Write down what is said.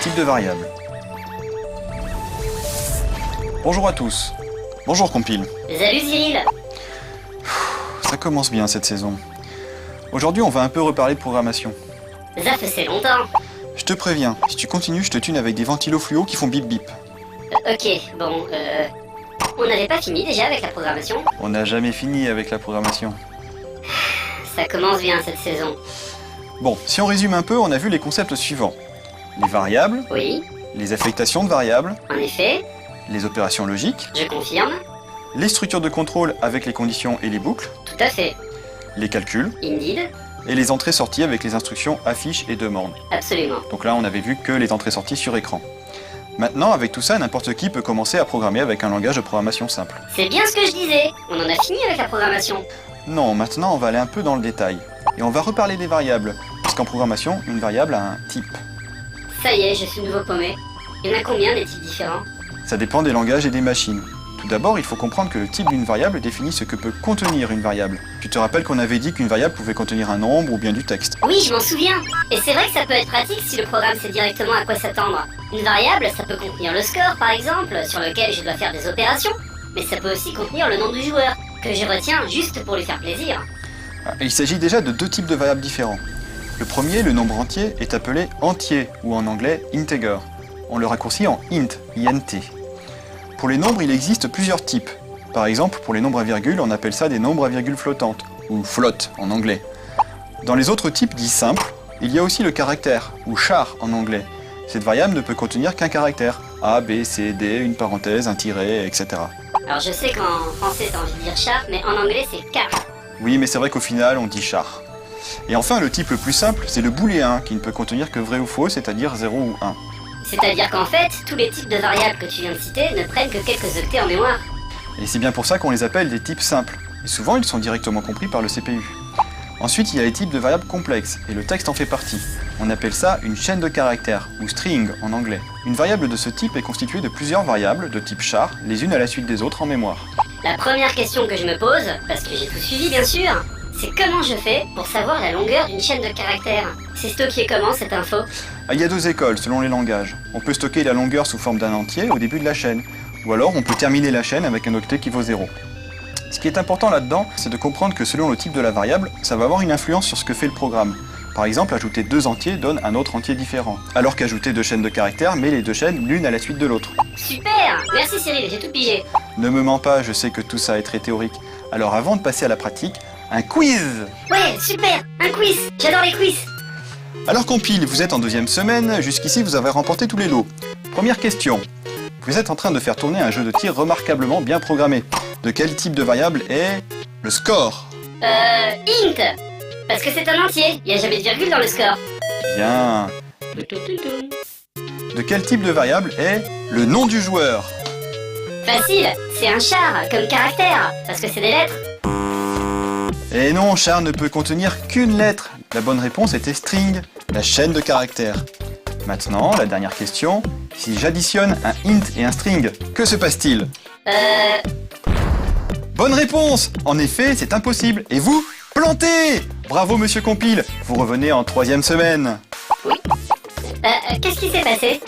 types de variables. Bonjour à tous. Bonjour Compile. Salut Cyril. Ça commence bien cette saison. Aujourd'hui, on va un peu reparler de programmation. Ça fait longtemps. Je te préviens, si tu continues, je te tune avec des ventilos fluo qui font bip bip. Ok, bon, on n'avait pas fini déjà avec la programmation? On n'a jamais fini avec la programmation. Ça commence bien cette saison. Bon, si on résume un peu, on a vu les concepts suivants. Les variables, Oui, les affectations de variables, en effet, les opérations logiques, je confirme. les structures de contrôle avec les conditions et les boucles, Tout à fait. les calculs, Indeed, et les entrées-sorties avec les instructions affiche et demande. absolument. Donc là, on avait vu que les entrées-sorties sur écran. Maintenant, avec tout ça, n'importe qui peut commencer à programmer avec un langage de programmation simple. C'est bien ce que je disais. On en a fini avec la programmation. Non, maintenant, on va aller un peu dans le détail. Et on va reparler des variables, parce qu'en programmation, une variable a un type. Ça y est, je suis nouveau paumé. Il y en a combien des types différents? Ça dépend des langages et des machines. Tout d'abord, il faut comprendre que le type d'une variable définit ce que peut contenir une variable. Tu te rappelles qu'on avait dit qu'une variable pouvait contenir un nombre ou bien du texte. Oui, je m'en souviens. Et c'est vrai que ça peut être pratique si le programme sait directement à quoi s'attendre. Une variable, ça peut contenir le score, par exemple, sur lequel je dois faire des opérations. Mais ça peut aussi contenir le nom du joueur, que je retiens juste pour lui faire plaisir. Il s'agit déjà de deux types de variables différents. Le premier, le nombre entier, est appelé entier, ou en anglais integer. On le raccourcit en int, int. Pour les nombres, il existe plusieurs types. Par exemple, pour les nombres à virgule, on appelle ça des nombres à virgule flottantes, ou float en anglais. Dans les autres types dits simples, il y a aussi le caractère, ou char en anglais. Cette variable ne peut contenir qu'un caractère, A, B, C, D, une parenthèse, un tiret, etc. Alors je sais qu'en français t'as envie de dire char, mais en anglais c'est car. Oui, mais c'est vrai qu'au final, on dit char. Et enfin, le type le plus simple, c'est le booléen, qui ne peut contenir que vrai ou faux, c'est-à-dire 0 ou 1. C'est-à-dire qu'en fait, tous les types de variables que tu viens de citer ne prennent que quelques octets en mémoire. Et c'est bien pour ça qu'on les appelle des types simples. Et souvent, ils sont directement compris par le CPU. Ensuite, il y a les types de variables complexes, et le texte en fait partie. On appelle ça une chaîne de caractères, ou string en anglais. Une variable de ce type est constituée de plusieurs variables de type char, les unes à la suite des autres en mémoire. La première question que je me pose, parce que j'ai tout suivi bien sûr, c'est comment je fais pour savoir la longueur d'une chaîne de caractères? C'est stocké comment cette info? Il y a deux écoles selon les langages. On peut stocker la longueur sous forme d'un entier au début de la chaîne, ou alors on peut terminer la chaîne avec un octet qui vaut 0. Ce qui est important là-dedans, c'est de comprendre que selon le type de la variable, ça va avoir une influence sur ce que fait le programme. Par exemple, ajouter deux entiers donne un autre entier différent, alors qu'ajouter deux chaînes de caractères met les deux chaînes l'une à la suite de l'autre. Super! Merci Cyril, j'ai tout pigé. Ne me mens pas, je sais que tout ça est très théorique. Alors avant de passer à la pratique, un quiz! Ouais, super! Un quiz! J'adore les quiz! Alors Compile, vous êtes en deuxième semaine, jusqu'ici vous avez remporté tous les lots. Première question. Vous êtes en train de faire tourner un jeu de tir remarquablement bien programmé. De quel type de variable est le score? Int! Parce que c'est un entier, il n'y a jamais de virgule dans le score. Bien. De quel type de variable est le nom du joueur? Facile, c'est un char, comme caractère, parce que c'est des lettres. Et non, char ne peut contenir qu'une lettre. La bonne réponse était string, la chaîne de caractères. Maintenant, la dernière question. Si j'additionne un int et un string, que se passe-t-il? Bonne réponse! En effet, c'est impossible. Et vous, plantez! Bravo, monsieur Compile. Vous revenez en troisième semaine. Qu'est-ce qui s'est passé?